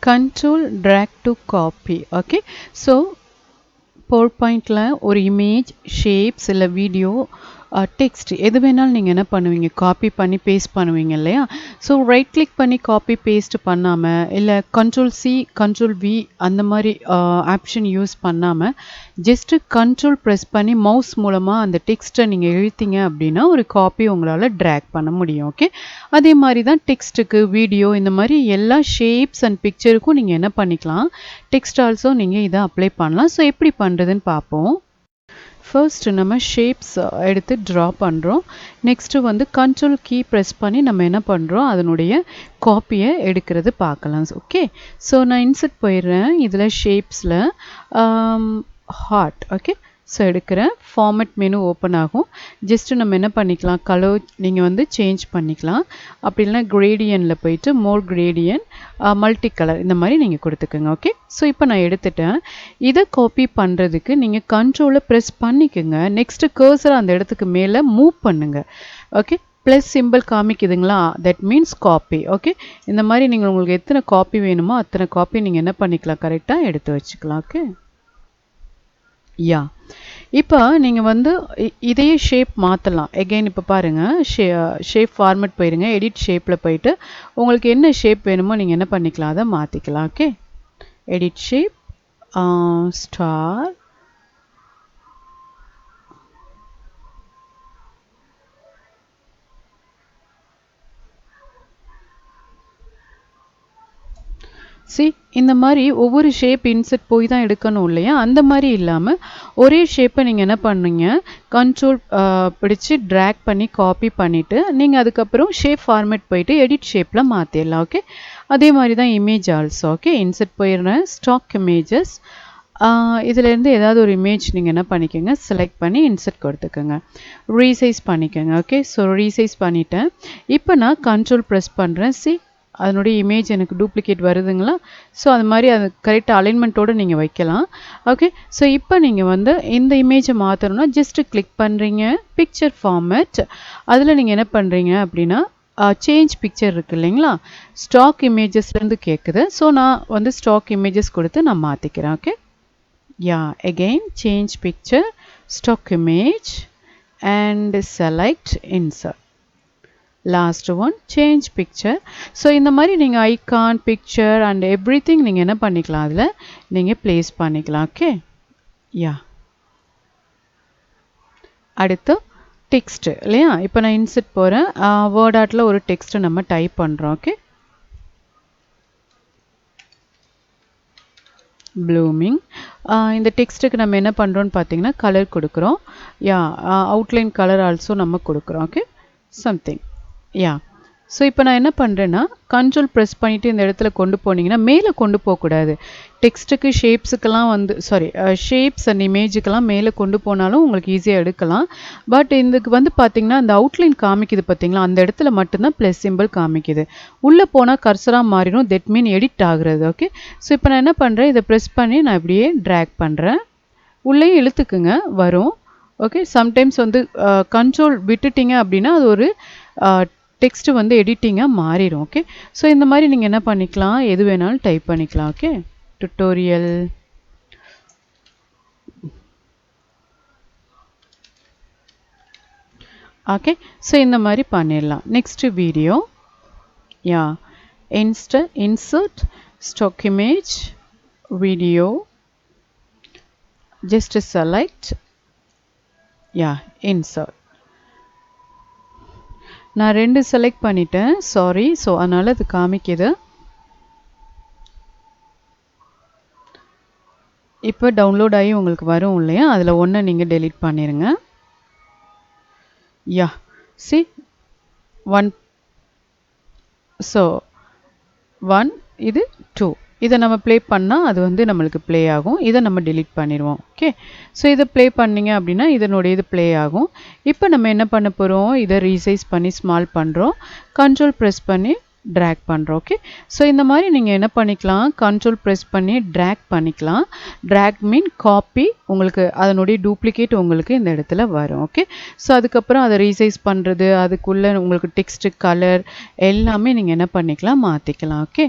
control drag to copy. Okay, so PowerPointல ஒரு image, shapes இல்ல video, text எது வேணாலும் நீங்க என்ன பண்ணுவீங்க, காப்பி பண்ணி பேஸ்ட் பண்ணுவீங்க இல்லையா? ஸோ ரைட் கிளிக் பண்ணி காப்பி பேஸ்ட் பண்ணாம, இல்ல கண்ட்ரோல்-C கண்ட்ரோல்-V அந்த மாதிரி ஆப்ஷன் யூஸ் பண்ணாம, ஜஸ்ட் கண்ட்ரோல் ப்ரெஸ் பண்ணி மவுஸ் மூலமா அந்த டெக்ஸ்ட்டை நீங்க இழுத்தீங்க அப்படின்னா ஒரு காப்பி உங்களால ட்ராக் பண்ண முடியும். ஓகே, அதே மாதிரி தான் டெக்ஸ்ட்டுக்கு, வீடியோ இந்த மாதிரி எல்லா ஷேப்ஸ் அண்ட் பிக்சருக்கும் நீங்க என்ன பண்ணிக்கலாம், டெக்ஸ்ட் ஆல்சோ நீங்க இதை அப்ளை பண்ணலாம். ஸோ எப்படி பண்றதுன்னு பார்ப்போம். ஃபர்ஸ்ட் நம்ம ஷேப்ஸ் எடுத்து ட்ரா பண்ணுறோம். நெக்ஸ்ட்டு வந்து கண்ட்ரோல் கீ ப்ரெஸ் பண்ணி நம்ம என்ன பண்ணுறோம், அதனுடைய காப்பியை எடுக்கிறது பார்க்கலாம். ஓகே, ஸோ நான் இன்சர்ட் போயிடுறேன். இதில் ஷேப்ஸில் ஹார்ட். ஓகே, ஸோ எடுக்கிறேன். ஃபார்மேட் மெனு ஓப்பன் ஆகும். ஜஸ்ட்டு நம்ம என்ன பண்ணிக்கலாம், கலர் நீங்கள் வந்து சேஞ்ச் பண்ணிக்கலாம். அப்படி இல்லைனா கிரேடியனில் போயிட்டு மோர் கிரேடியன், மல்டி கலர் இந்த மாதிரி நீங்கள் கொடுத்துக்கோங்க. ஓகே, ஸோ இப்போ நான் எடுத்துட்டேன். இதை காப்பி பண்ணுறதுக்கு நீங்கள் கண்ட்ரோலை ப்ரெஸ் பண்ணிக்கோங்க. நெக்ஸ்ட்டு கர்சரை அந்த இடத்துக்கு மேலே மூவ் பண்ணுங்கள். ஓகே, ப்ளஸ் சிம்பிள் காமிக்குதுங்களா, தட் மீன்ஸ் காப்பி. ஓகே, இந்த மாதிரி நீங்கள் உங்களுக்கு எத்தனை காப்பி வேணுமோ அத்தனை காப்பி நீங்கள் என்ன பண்ணிக்கலாம், கரெக்டாக எடுத்து வச்சுக்கலாம். ஓகே, யா, இப்போ நீங்கள் வந்து இதையே ஷேப் மாற்றலாம். எகெயின் இப்போ பாருங்கள், ஷேப் ஃபார்மேட் போயிருங்க, எடிட் ஷேப்பில் போயிட்டு உங்களுக்கு என்ன ஷேப் வேணுமோ நீங்கள் என்ன பண்ணிக்கலாம், அதை மாற்றிக்கலாம். Okay, edit shape, star, C இந்த மாதிரி ஒவ்வொரு ஷேப் இன்செர்ட் போய் தான் எடுக்கணும் இல்லையா? அந்த மாதிரி இல்லாமல் ஒரே ஷேப்பை நீங்கள் என்ன பண்ணுங்க, கண்ட்ரோல் பிடிச்சி ட்ராக் பண்ணி காப்பி பண்ணிவிட்டு நீங்கள் அதுக்கப்புறம் ஷேப் ஃபார்மேட் போயிட்டு எடிட் ஷேப்பில் மாற்றிடலாம். ஓகே, அதே மாதிரி தான் இமேஜ் ஆல்சோ. ஓகே, இன்செர்ட் போயிடுறேன், ஸ்டாக் இமேஜஸ், இதிலேருந்து ஏதாவது ஒரு இமேஜ் நீங்கள் என்ன பண்ணிக்கோங்க, செலக்ட் பண்ணி இன்செர்ட் கொடுத்துக்கோங்க, ரீசைஸ் பண்ணிக்கோங்க. ஓகே, ஸோ ரீசைஸ் பண்ணிவிட்டேன். இப்போ நான் கண்ட்ரோல் ப்ரெஸ் பண்ணுறேன். சி அதனுடைய இமேஜ் எனக்கு டூப்ளிகேட் வருதுங்களா? ஸோ அது மாதிரி அது கரெக்டாக அலைன்மெண்ட்டோடு நீங்கள் வைக்கலாம். ஓகே, ஸோ இப்போ நீங்கள் வந்து இந்த இமேஜை மாற்றணும்னா ஜஸ்ட்டு கிளிக் பண்ணுறீங்க, பிக்சர் ஃபார்மேட், அதில் நீங்கள் என்ன பண்ணுறீங்க அப்படின்னா சேஞ்ச் பிக்சர் இருக்குது இல்லைங்களா, ஸ்டாக் இமேஜஸ்லேருந்து கேட்குது. ஸோ நான் வந்து ஸ்டாக் இமேஜஸ் கொடுத்து நான் மாற்றிக்கிறேன். Okay, yeah, again change picture, stock image and select insert. Last one change picture. So இந்த மாதிரி நீங்கள் icon, picture and everything நீங்கள் என்ன பண்ணிக்கலாம், அதில் நீங்கள் ப்ளேஸ் பண்ணிக்கலாம். ஓகே, யா, அடுத்து டெக்ஸ்ட்டு இல்லையா? இப்போ நான் இன்செர்ட் போகிறேன், வேர்ட் ஆர்ட்டில் ஒரு டெக்ஸ்ட்டை நம்ம டைப் பண்ணுறோம். Okay, blooming. இந்த டெக்ஸ்ட்டுக்கு நம்ம என்ன பண்ணுறோன்னு பார்த்தீங்கன்னா கலர் கொடுக்குறோம். யா, அவுட்லைன் கலர் ஆல்சோ நம்ம கொடுக்குறோம். Okay, something. யா, ஸோ இப்போ நான் என்ன பண்ணுறேன்னா கண்ட்ரோல் ப்ரெஸ் பண்ணிவிட்டு இந்த இடத்துல கொண்டு போனீங்கன்னா மேலே கொண்டு போகக்கூடாது. டெக்ஸ்ட்டுக்கு ஷேப்ஸுக்கெல்லாம் வந்து ஷேப்ஸ் அண்ட் இமேஜுக்கெல்லாம் மேலே கொண்டு போனாலும் உங்களுக்கு ஈஸியாக எடுக்கலாம். பட் இதுக்கு வந்து பார்த்திங்கன்னா அந்த அவுட்லைன் காமிக்குது பார்த்தீங்களா, அந்த இடத்துல மட்டும்தான் ப்ளஸ் சிம்பிள் காமிக்குது. உள்ளே போனால் கர்சராக மாறிடும், தட் மீன் எடிட் ஆகுறது. ஓகே, ஸோ இப்போ நான் என்ன பண்ணுறேன், இதை ப்ரெஸ் பண்ணி நான் இப்படியே ட்ராக் பண்ணுறேன், உள்ளே இழுத்துக்குங்க வரும். ஓகே, சம்டைம்ஸ் வந்து கண்ட்ரோல் விட்டுட்டிங்க அப்படின்னா அது ஒரு டெக்ஸ்ட்டு வந்து எடிட்டிங்காக மாறிடும். ஓகே, ஸோ இந்த மாதிரி நீங்கள் என்ன பண்ணிக்கலாம், எது வேணாலும் டைப் பண்ணிக்கலாம். ஓகே, டுட்டோரியல், ஓகே, ஸோ இந்த மாதிரி பண்ணிடலாம். Next video, yeah, insert, stock image, video, just select, yeah, insert. நான் 2 செலக்ட் பண்ணிட்டேன், சாரி. ஸோ அதனால் அது காமிக்குது. இப்போ டவுன்லோட் ஆகி உங்களுக்கு வரும் இல்லையா, அதில் ஒன்று நீங்கள் டெலீட் பண்ணிடுங்க. யா, சி 1, ஸோ 1, இது 2, இதை நம்ம ப்ளே பண்ணால் அது வந்து நம்மளுக்கு ப்ளே ஆகும். இதை நம்ம டெலீட் பண்ணிடுவோம். ஓகே, ஸோ இதை ப்ளே பண்ணிங்க அப்படின்னா இதனுடைய இது ப்ளே ஆகும். இப்போ நம்ம என்ன பண்ண போகிறோம், இதை ரீசைஸ் பண்ணி ஸ்மால் பண்ணுறோம், கண்ட்ரோல் ப்ரெஸ் பண்ணி ட்ராக் பண்ணுறோம். ஓகே, ஸோ இந்த மாதிரி நீங்கள் என்ன பண்ணிக்கலாம், கண்ட்ரோல் ப்ரெஸ் பண்ணி ட்ராக் பண்ணிக்கலாம். ட்ராக் மீன் காப்பி, உங்களுக்கு அதனுடைய டூப்ளிகேட் உங்களுக்கு இந்த இடத்துல வரும். ஓகே, ஸோ அதுக்கப்புறம் அதை ரீசைஸ் பண்ணுறது, அதுக்குள்ளே உங்களுக்கு டெக்ஸ்ட்டு, கலர் எல்லாமே நீங்கள் என்ன பண்ணிக்கலாம், மாற்றிக்கலாம். ஓகே.